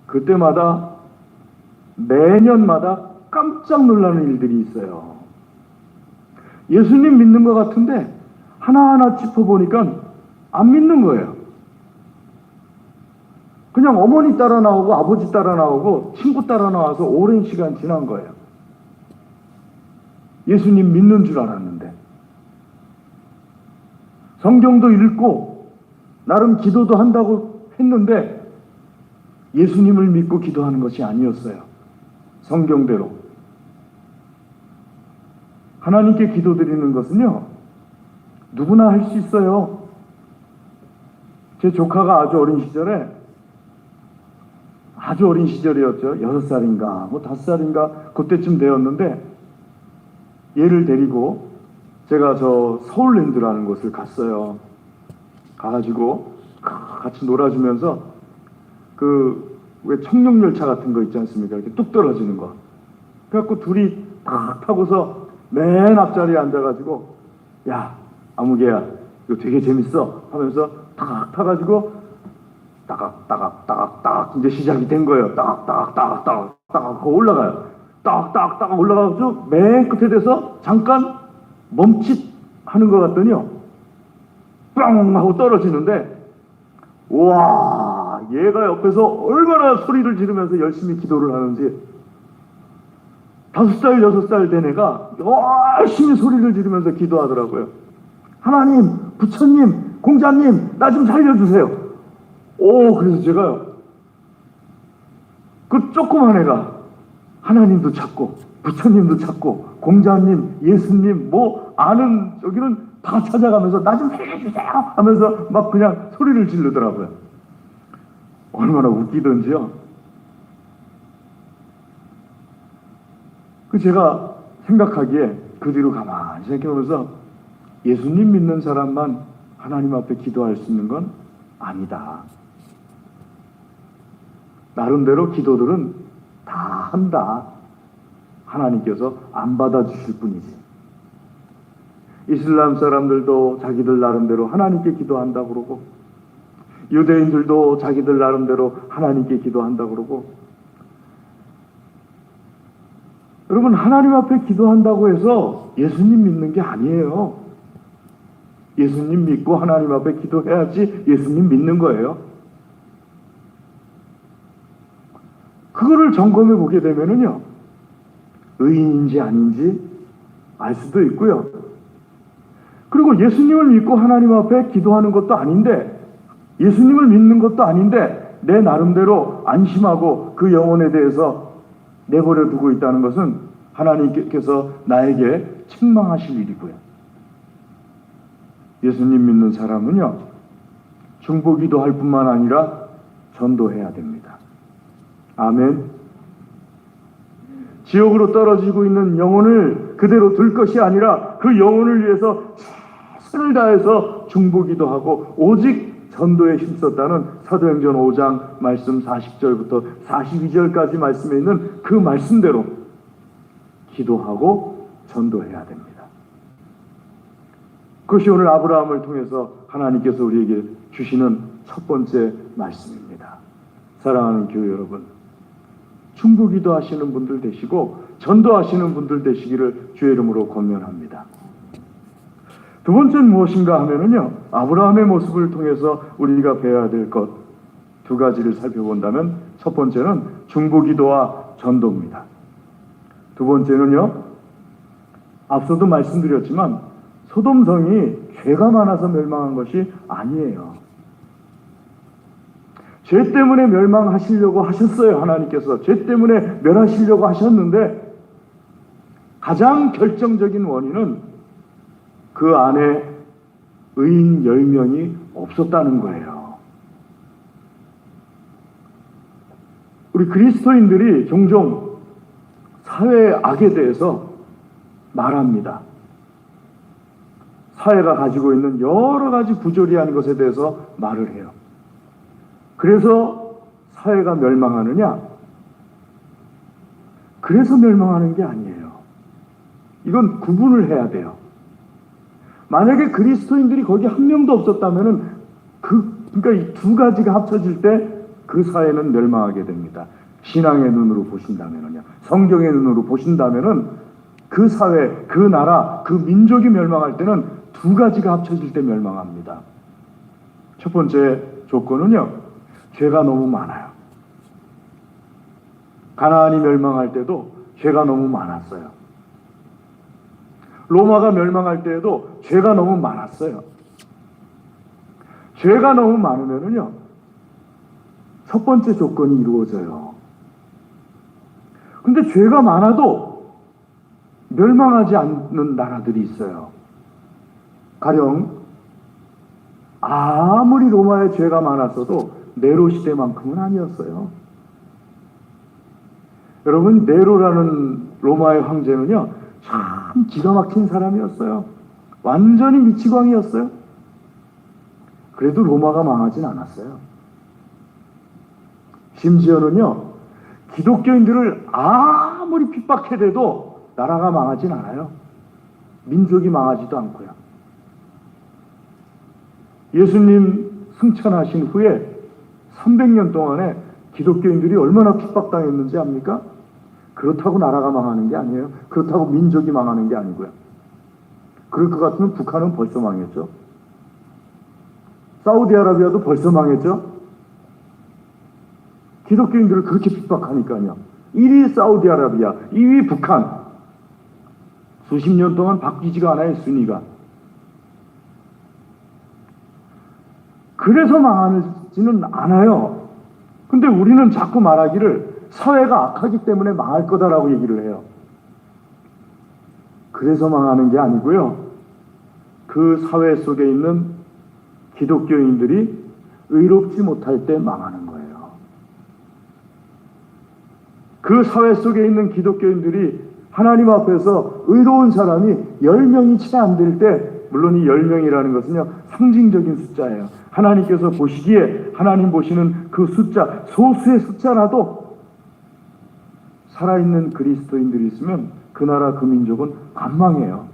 그때마다 매년마다 깜짝 놀라는 일들이 있어요. 예수님 믿는 것 같은데 하나하나 짚어보니까 안 믿는 거예요. 그냥 어머니 따라 나오고 아버지 따라 나오고 친구 따라 나와서 오랜 시간 지난 거예요. 예수님 믿는 줄 알았는데. 성경도 읽고 나름 기도도 한다고 했는데 예수님을 믿고 기도하는 것이 아니었어요. 성경대로. 하나님께 기도드리는 것은요, 누구나 할 수 있어요. 제 조카가 아주 어린 시절이었죠. 6살인가, 5살인가, 그때쯤 되었는데, 얘를 데리고 제가 저 서울랜드라는 곳을 갔어요. 가가지고 같이 놀아주면서 왜 청룡열차 같은 거 있지 않습니까? 이렇게 뚝 떨어지는 거. 그래갖고 둘이 딱 타고서 맨 앞자리에 앉아가지고, 야, 아무개야, 이거 되게 재밌어 하면서 딱 타가지고 따각 이제 시작이 된 거예요. 따각 올라가요. 따각 올라가서 맨 끝에 돼서 잠깐 멈칫하는 것 같더니요, 뿅 하고 떨어지는데, 와, 얘가 옆에서 얼마나 소리를 지르면서 열심히 기도를 하는지, 5살, 6살 된 애가 열심히 소리를 지르면서 기도하더라고요. 하나님, 부처님, 공자님, 나 좀 살려주세요. 그래서 제가요, 그 조그만 애가 하나님도 찾고 부처님도 찾고 공자님, 예수님, 아는 여기는 다 찾아가면서 나 좀 살려주세요 하면서 막 그냥 소리를 지르더라고요. 얼마나 웃기던지요. 제가 생각하기에 그 뒤로 가만히 생각해보면서 예수님 믿는 사람만 하나님 앞에 기도할 수 있는 건 아니다. 나름대로 기도들은 다 한다. 하나님께서 안 받아주실 뿐이지. 이슬람 사람들도 자기들 나름대로 하나님께 기도한다고 그러고, 유대인들도 자기들 나름대로 하나님께 기도한다고 그러고, 여러분, 하나님 앞에 기도한다고 해서 예수님 믿는 게 아니에요. 예수님 믿고 하나님 앞에 기도해야지 예수님 믿는 거예요. 그거를 점검해 보게 되면은요, 의인인지 아닌지 알 수도 있고요. 그리고 예수님을 믿고 하나님 앞에 기도하는 것도 아닌데, 예수님을 믿는 것도 아닌데, 내 나름대로 안심하고 그 영혼에 대해서 내버려 두고 있다는 것은 하나님께서 나에게 책망하실 일이고요. 예수님 믿는 사람은요, 중보기도 할 뿐만 아니라 전도해야 됩니다. 아멘. 지옥으로 떨어지고 있는 영혼을 그대로 둘 것이 아니라 그 영혼을 위해서 최선을 다해서 중보기도 하고 오직 전도에 힘썼다는 사도행전 5장 말씀 40절부터 42절까지 말씀에 있는 그 말씀대로 기도하고 전도해야 됩니다. 그것이 오늘 아브라함을 통해서 하나님께서 우리에게 주시는 첫 번째 말씀입니다. 사랑하는 교회 여러분, 중보기도 하시는 분들 되시고 전도하시는 분들 되시기를 주의 이름으로 권면합니다. 두 번째는 무엇인가 하면은요, 아브라함의 모습을 통해서 우리가 배워야 될 것 두 가지를 살펴본다면 첫 번째는 중보기도와 전도입니다. 두 번째는요, 앞서도 말씀드렸지만 소돔성이 죄가 많아서 멸망한 것이 아니에요. 죄 때문에 멸망하시려고 하셨어요. 하나님께서 죄 때문에 멸하시려고 하셨는데 가장 결정적인 원인은 그 안에 의인 10명이 없었다는 거예요. 우리 그리스도인들이 종종 사회의 악에 대해서 말합니다. 사회가 가지고 있는 여러 가지 부조리한 것에 대해서 말을 해요. 그래서 사회가 멸망하느냐? 그래서 멸망하는 게 아니에요. 이건 구분을 해야 돼요. 만약에 그리스도인들이 거기 한 명도 없었다면은 그러니까 이 두 가지가 합쳐질 때 그 사회는 멸망하게 됩니다. 신앙의 눈으로 보신다면은요, 성경의 눈으로 보신다면은 그 사회, 그 나라, 그 민족이 멸망할 때는 두 가지가 합쳐질 때 멸망합니다. 첫 번째 조건은요, 죄가 너무 많아요. 가나안이 멸망할 때도 죄가 너무 많았어요. 로마가 멸망할 때에도 죄가 너무 많았어요. 죄가 너무 많으면은요, 첫 번째 조건이 이루어져요. 근데 죄가 많아도 멸망하지 않는 나라들이 있어요. 가령 아무리 로마에 죄가 많았어도 네로 시대만큼은 아니었어요. 여러분, 네로라는 로마의 황제는요, 참 기가 막힌 사람이었어요. 완전히 미치광이었어요. 그래도 로마가 망하진 않았어요. 심지어는요, 기독교인들을 아무리 핍박해대도 나라가 망하진 않아요. 민족이 망하지도 않고요. 예수님 승천하신 후에 300년 동안에 기독교인들이 얼마나 핍박당했는지 압니까? 그렇다고 나라가 망하는 게 아니에요. 그렇다고 민족이 망하는 게 아니고요. 그럴 것 같으면 북한은 벌써 망했죠. 사우디아라비아도 벌써 망했죠. 기독교인들을 그렇게 핍박하니까요. 1위 사우디아라비아, 2위 북한. 수십 년 동안 바뀌지가 않아요, 순위가. 그래서 망하지는 않아요. 근데 우리는 자꾸 말하기를 사회가 악하기 때문에 망할 거다라고 얘기를 해요. 그래서 망하는 게 아니고요. 그 사회 속에 있는 기독교인들이 의롭지 못할 때 망하는 거예요. 그 사회 속에 있는 기독교인들이 하나님 앞에서 의로운 사람이 10명이 채 안 될 때, 물론 이 10명이라는 것은요, 상징적인 숫자예요. 하나님께서 보시기에 하나님 보시는 그 숫자, 소수의 숫자라도 살아있는 그리스도인들이 있으면 그 나라 그 민족은 안 망해요.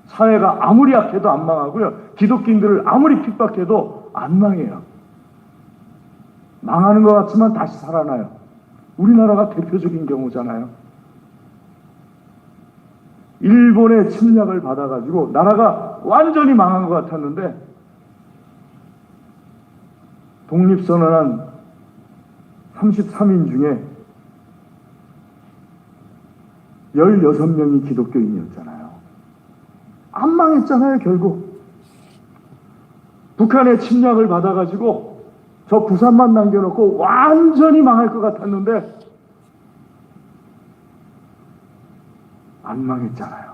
사회가 아무리 약해도 안 망하고요. 기독교인들을 아무리 핍박해도 안 망해요. 망하는 것 같지만 다시 살아나요. 우리나라가 대표적인 경우잖아요. 일본의 침략을 받아가지고 나라가 완전히 망한 것 같았는데 독립선언한 33인 중에 16명이 기독교인이었잖아요. 안 망했잖아요, 결국. 북한의 침략을 받아가지고 저 부산만 남겨놓고 완전히 망할 것 같았는데 안 망했잖아요.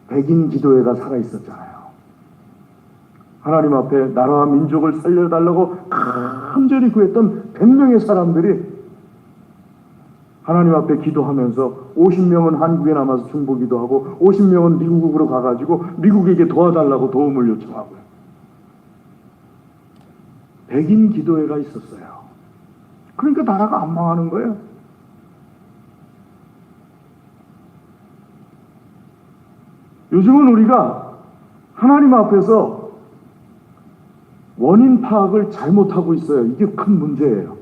백인 기도회가 살아있었잖아요. 하나님 앞에 나라와 민족을 살려달라고 간절히 구했던 100명의 사람들이 하나님 앞에 기도하면서 50명은 한국에 남아서 중보기도 하고 50명은 미국으로 가가지고 미국에게 도와달라고 도움을 요청하고요. 백인 기도회가 있었어요. 그러니까 나라가 안 망하는 거예요. 요즘은 우리가 하나님 앞에서 원인 파악을 잘못하고 있어요. 이게 큰 문제예요.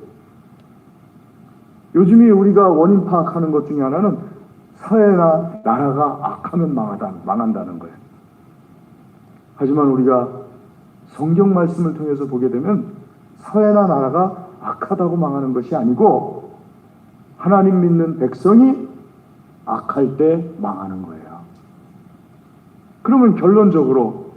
요즘에 우리가 원인 파악하는 것 중에 하나는 사회나 나라가 악하면 망한다는 거예요. 하지만 우리가 성경 말씀을 통해서 보게 되면 사회나 나라가 악하다고 망하는 것이 아니고 하나님 믿는 백성이 악할 때 망하는 거예요. 그러면 결론적으로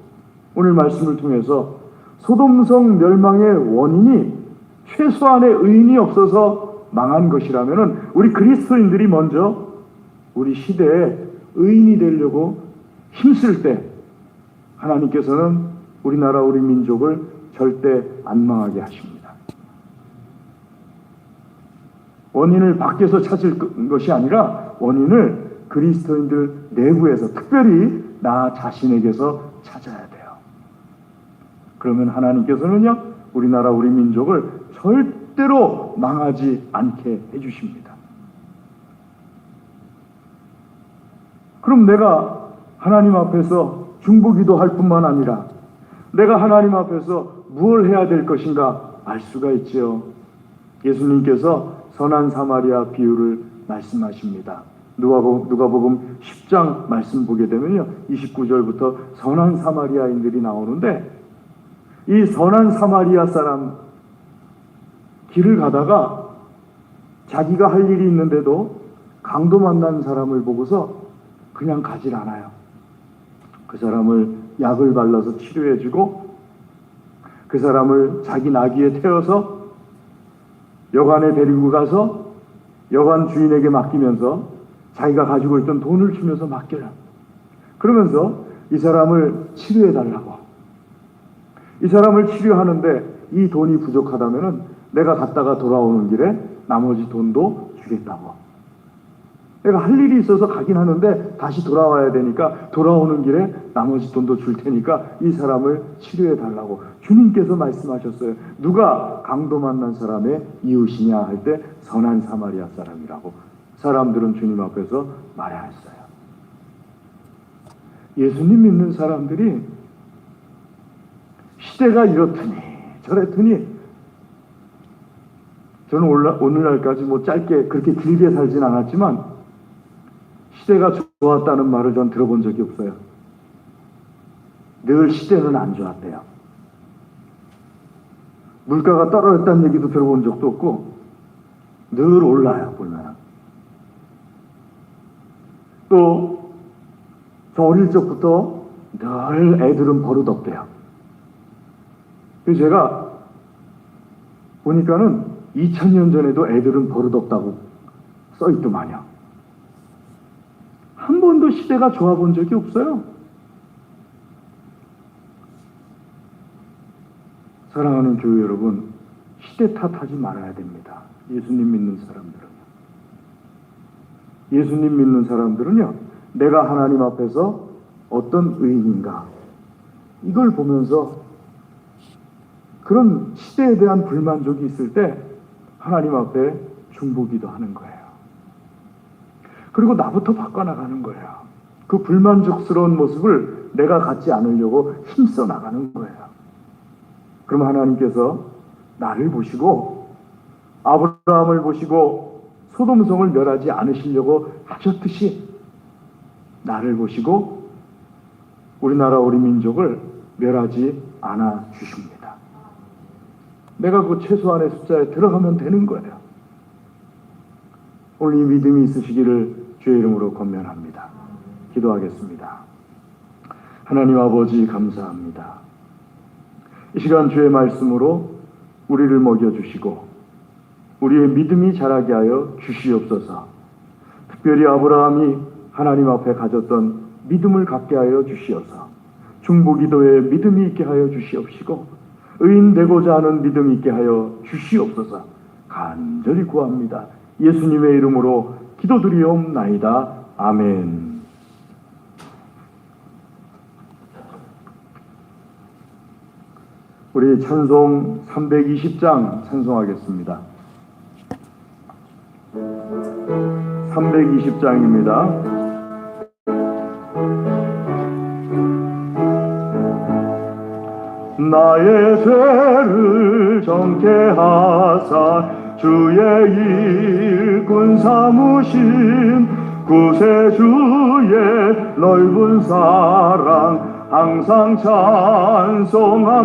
오늘 말씀을 통해서 소돔성 멸망의 원인이 최소한의 의인이 없어서 망한 것이라면 우리 그리스도인들이 먼저 우리 시대에 의인이 되려고 힘쓸 때 하나님께서는 우리나라 우리 민족을 절대 안 망하게 하십니다. 원인을 밖에서 찾을 것이 아니라 원인을 그리스도인들 내부에서 특별히 나 자신에게서 찾아야 돼요. 그러면 하나님께서는요 우리나라 우리 민족을 절대로 망하지 않게 해주십니다. 그럼 내가 하나님 앞에서 중보기도 할 뿐만 아니라 내가 하나님 앞에서 무엇을 해야 될 것인가 알 수가 있지요. 예수님께서 선한 사마리아 비유를 말씀하십니다. 누가복음 10장 말씀 보게 되면요 29절부터 선한 사마리아인들이 나오는데 이 선한 사마리아 사람 길을 가다가 자기가 할 일이 있는데도 강도 만난 사람을 보고서 그냥 가질 않아요. 그 사람을 약을 발라서 치료해주고 그 사람을 자기 나귀에 태워서 여관에 데리고 가서 여관 주인에게 맡기면서 자기가 가지고 있던 돈을 주면서 맡겨요. 그러면서 이 사람을 치료해달라고. 이 사람을 치료하는데 이 돈이 부족하다면 내가 갔다가 돌아오는 길에 나머지 돈도 주겠다고. 내가 할 일이 있어서 가긴 하는데 다시 돌아와야 되니까 돌아오는 길에 나머지 돈도 줄 테니까 이 사람을 치료해달라고 주님께서 말씀하셨어요. 누가 강도 만난 사람의 이웃이냐 할 때 선한 사마리아 사람이라고 사람들은 주님 앞에서 말했어요. 예수님 믿는 사람들이 시대가 이렇더니 저랬더니 저는 오늘날까지 뭐 짧게 그렇게 길게 살진 않았지만 시대가 좋았다는 말을 전 들어본 적이 없어요. 늘 시대는 안 좋았대요. 물가가 떨어졌다는 얘기도 들어본 적도 없고 늘 올라요 보면. 또 저 어릴 적부터 늘 애들은 버릇없대요. 그래서 제가 보니까는 2000년 전에도 애들은 버릇없다고 써있더만요. 한 번도 시대가 좋아 본 적이 없어요. 사랑하는 교회 여러분, 시대 탓하지 말아야 됩니다. 예수님 믿는 사람들은요, 내가 하나님 앞에서 어떤 의인인가 이걸 보면서 그런 시대에 대한 불만족이 있을 때 하나님 앞에 중보기도 하는 거예요. 그리고 나부터 바꿔나가는 거예요. 그 불만족스러운 모습을 내가 갖지 않으려고 힘써 나가는 거예요. 그럼 하나님께서 나를 보시고 아브라함을 보시고 소돔성을 멸하지 않으시려고 하셨듯이 나를 보시고 우리나라 우리 민족을 멸하지 않아 주십니다. 내가 그 최소한의 숫자에 들어가면 되는 거예요. 오늘 이 믿음이 있으시기를 주의 이름으로 권면합니다. 기도하겠습니다. 하나님 아버지 감사합니다. 이 시간 주의 말씀으로 우리를 먹여주시고 우리의 믿음이 자라게 하여 주시옵소서. 특별히 아브라함이 하나님 앞에 가졌던 믿음을 갖게 하여 주시어서 중보기도에 믿음이 있게 하여 주시옵시고 의인 되고자 하는 믿음이 있게 하여 주시옵소서. 간절히 구합니다. 예수님의 이름으로 기도드리옵나이다. 아멘. 우리 찬송 320장 찬송하겠습니다. 320장입니다. 나의 죄를 정케 하사 주의 일꾼 삼으신 구세주의 넓은 사랑 항상 찬송합니다.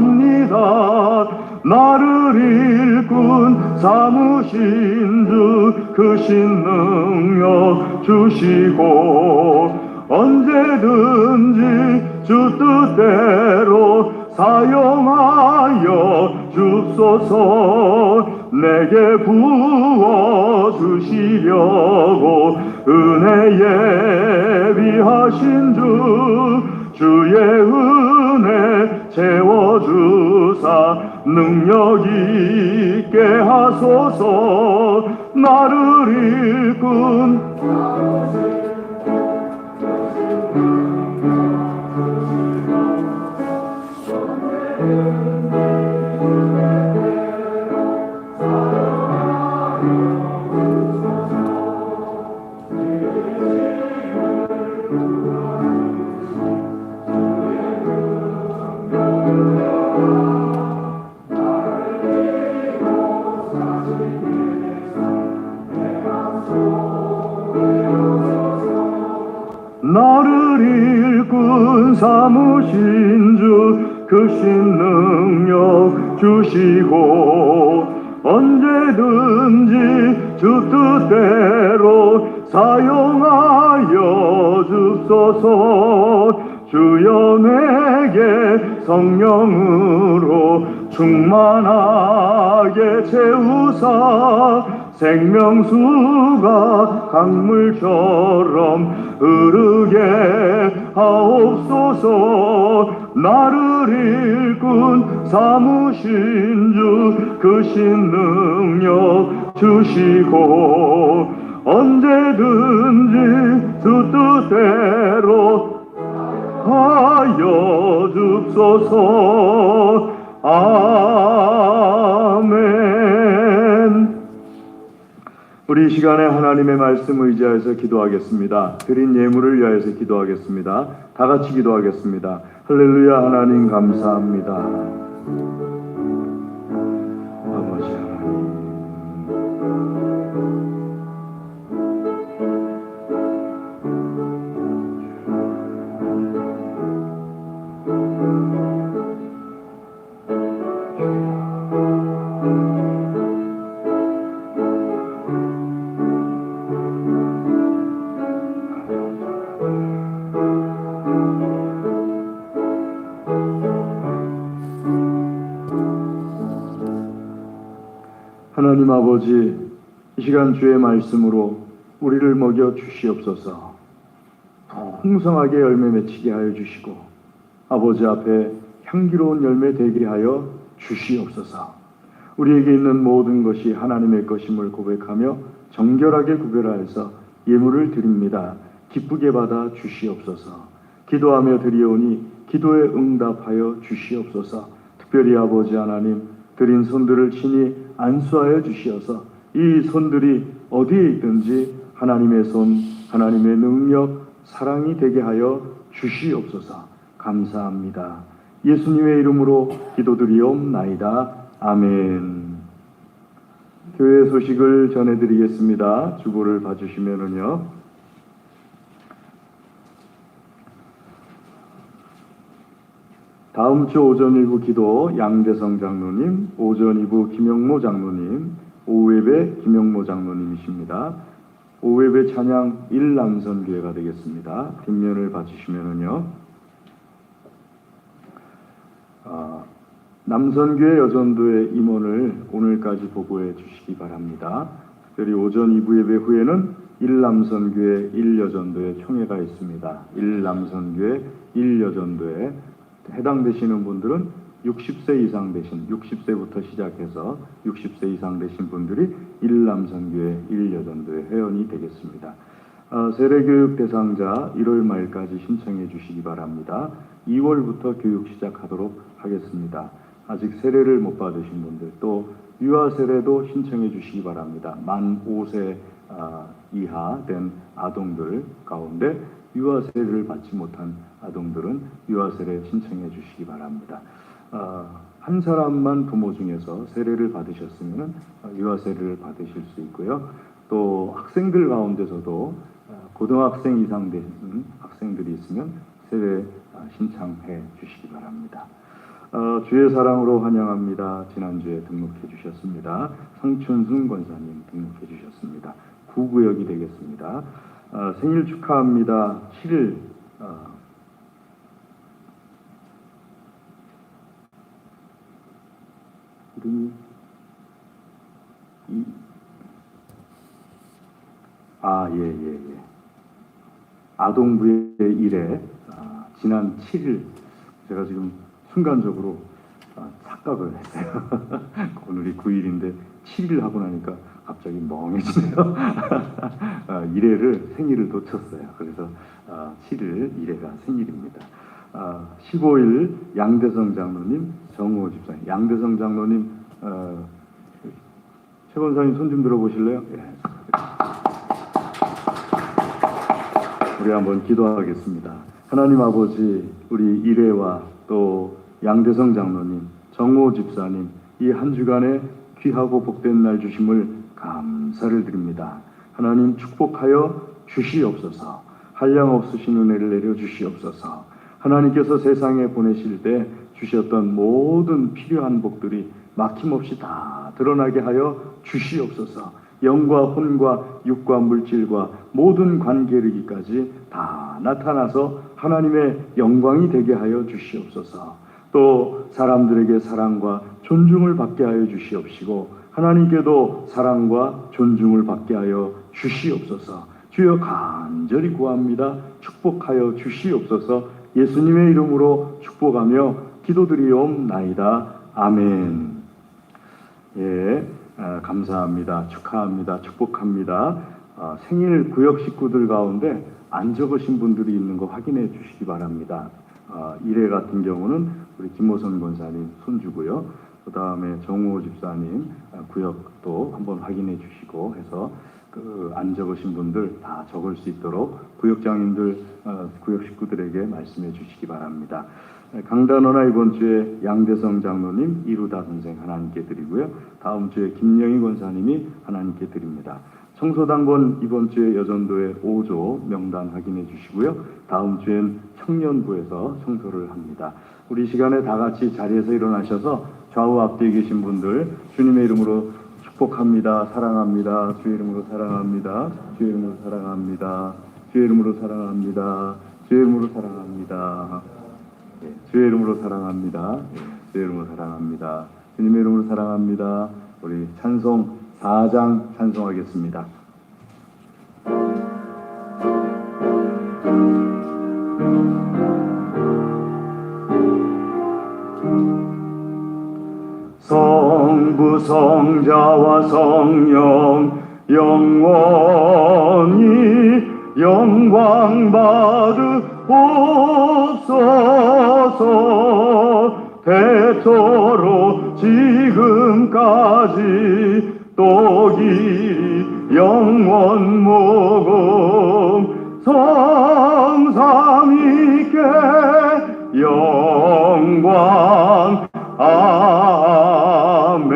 나를 일꾼 삼으신 주 크신 능력 주시고 언제든지 주 뜻대로 사용하여 주소서. 내게 부어주시려고 은혜 예비하신 주의 은혜 채워주사 능력 있게 하소서. 나를 일꾼 나를 일꾼 삼으신 주 크신 능력 주시고 언제든지 주 뜻대로 사용하여 주소서. 주여 내게 성령으로 충만하게 채우사 생명수가 강물처럼 흐르게 하옵소서. 나를 일꾼 삼으신 주 크신 능력 주시고 언제든지 주 뜻대로 하여 줍소서. 아멘. 우리 이 시간에 하나님의 말씀 의지하여서 기도하겠습니다. 드린 예물을 위하여서 기도하겠습니다. 다 같이 기도하겠습니다. 할렐루야. 하나님 감사합니다. 아버지 하나님, 하나님 아버지, 이 시간 주의 말씀으로 우리를 먹여 주시옵소서. 풍성하게 열매 맺히게 하여 주시고 아버지 앞에 향기로운 열매 되게 하여 주시옵소서. 우리에게 있는 모든 것이 하나님의 것임을 고백하며 정결하게 구별하여서 예물을 드립니다. 기쁘게 받아 주시옵소서. 기도하며 드리오니 기도에 응답하여 주시옵소서. 특별히 아버지 하나님, 드린 손들을 친히 안수하여 주시어서 이 손들이 어디에 있든지 하나님의 손, 하나님의 능력, 사랑이 되게 하여 주시옵소서. 감사합니다. 예수님의 이름으로 기도드리옵나이다. 아멘. 교회 소식을 전해드리겠습니다. 주보를 봐주시면은요. 다음 주 오전 1부 기도 양대성 장로님, 오전 2부 김영모 장로님, 오후 예배 김영모 장로님이십니다. 오후 예배 찬양 1남선교회가 되겠습니다. 뒷면을 봐주시면은요. 남선교회 여전도의 임원을 오늘까지 보고해 주시기 바랍니다. 특별히 오전 2부 예배 후에는 1남선교회 1여전도의 총회가 있습니다. 1남선교회 1여전도에 해당되시는 분들은 60세 이상 되신 60세부터 시작해서 60세 이상 되신 분들이 일남선교회 1여전도의 회원이 되겠습니다. 세례교육 대상자 1월 말까지 신청해 주시기 바랍니다. 2월부터 교육 시작하도록 하겠습니다. 아직 세례를 못 받으신 분들, 또 유아 세례도 신청해 주시기 바랍니다. 만 5세 이하 된 아동들 가운데 유아 세례를 받지 못한 아동들은 유아 세례 신청해 주시기 바랍니다. 한 사람만 부모 중에서 세례를 받으셨으면 유아 세례를 받으실 수 있고요. 또 학생들 가운데서도 고등학생 이상 된 학생들이 있으면 세례 신청해 주시기 바랍니다. 주의 사랑으로 환영합니다. 지난주에 등록해 주셨습니다. 상춘순 권사님 등록해 주셨습니다. 9구역이 되겠습니다. 생일 축하합니다. 7일 이름이 예. 아동부의 일에 지난 7일 제가 지금 순간적으로 착각을 했어요. 오늘이 9일인데 7일 하고 나니까 갑자기 멍해지네요. 일회를 생일을 놓쳤어요. 그래서 7일 일회가 생일입니다. 15일 양대성 장로님, 정호 집사님. 양대성 장로님, 최 권사님 손 좀 들어보실래요? 예. 우리 한번 기도하겠습니다. 하나님 아버지, 우리 일회와 또 양대성 장로님, 정호 집사님, 이 한 주간에 귀하고 복된 날 주심을 감사를 드립니다. 하나님 축복하여 주시옵소서. 한량 없으신 은혜를 내려 주시옵소서. 하나님께서 세상에 보내실 때 주셨던 모든 필요한 복들이 막힘없이 다 드러나게 하여 주시옵소서. 영과 혼과 육과 물질과 모든 관계르기까지 다 나타나서 하나님의 영광이 되게 하여 주시옵소서. 또 사람들에게 사랑과 존중을 받게 하여 주시옵시고 하나님께도 사랑과 존중을 받게 하여 주시옵소서. 주여 간절히 구합니다. 축복하여 주시옵소서. 예수님의 이름으로 축복하며 기도드리옵나이다. 아멘. 예, 감사합니다. 축하합니다. 축복합니다. 생일 구역 식구들 가운데 안 적으신 분들이 있는 거 확인해 주시기 바랍니다. 일회 같은 경우는 우리 김모선 권사님 손주고요. 그 다음에 정호 집사님 구역도 한번 확인해 주시고 해서 안 적으신 분들 다 적을 수 있도록 구역장님들, 구역 식구들에게 말씀해 주시기 바랍니다. 강단원화 이번 주에 양대성 장로님, 이루다 선생 하나님께 드리고요. 다음 주에 김영희 권사님이 하나님께 드립니다. 청소당번 이번 주에 여전도에 5조 명단 확인해 주시고요. 다음 주엔 청년부에서 청소를 합니다. 우리 시간에 다 같이 자리에서 일어나셔서 좌우 앞뒤에 계신 분들 주님의 이름으로 축복합니다. 사랑합니다. 주의 이름으로 사랑합니다. 주의 이름으로 사랑합니다. 주의 이름으로 사랑합니다. 주의 이름으로 사랑합니다. 주의 이름으로 사랑합니다. 주의 이름으로 사랑합니다. 주님의 이름으로 사랑합니다. 우리 찬송 4장 찬송하겠습니다. 성부 성자와 성령 영원히 영광 받으옵소서. 대초로 지금까지 또 길이 영원 모금 성삼위께 영광 아멘.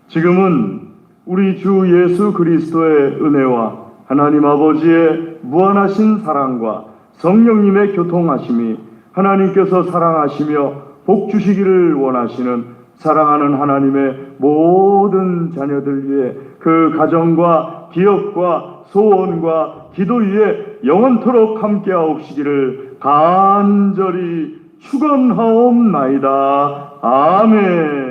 지금은 우리 주 예수 그리스도의 은혜와 하나님 아버지의 무한하신 사랑과 성령님의 교통하심이 하나님께서 사랑하시며 복 주시기를 원하시는 사랑하는 하나님의 모든 자녀들 위해 그 가정과 기업과 소원과 기도 위에 영원토록 함께하옵시기를 간절히 축원하옵나이다. 아멘.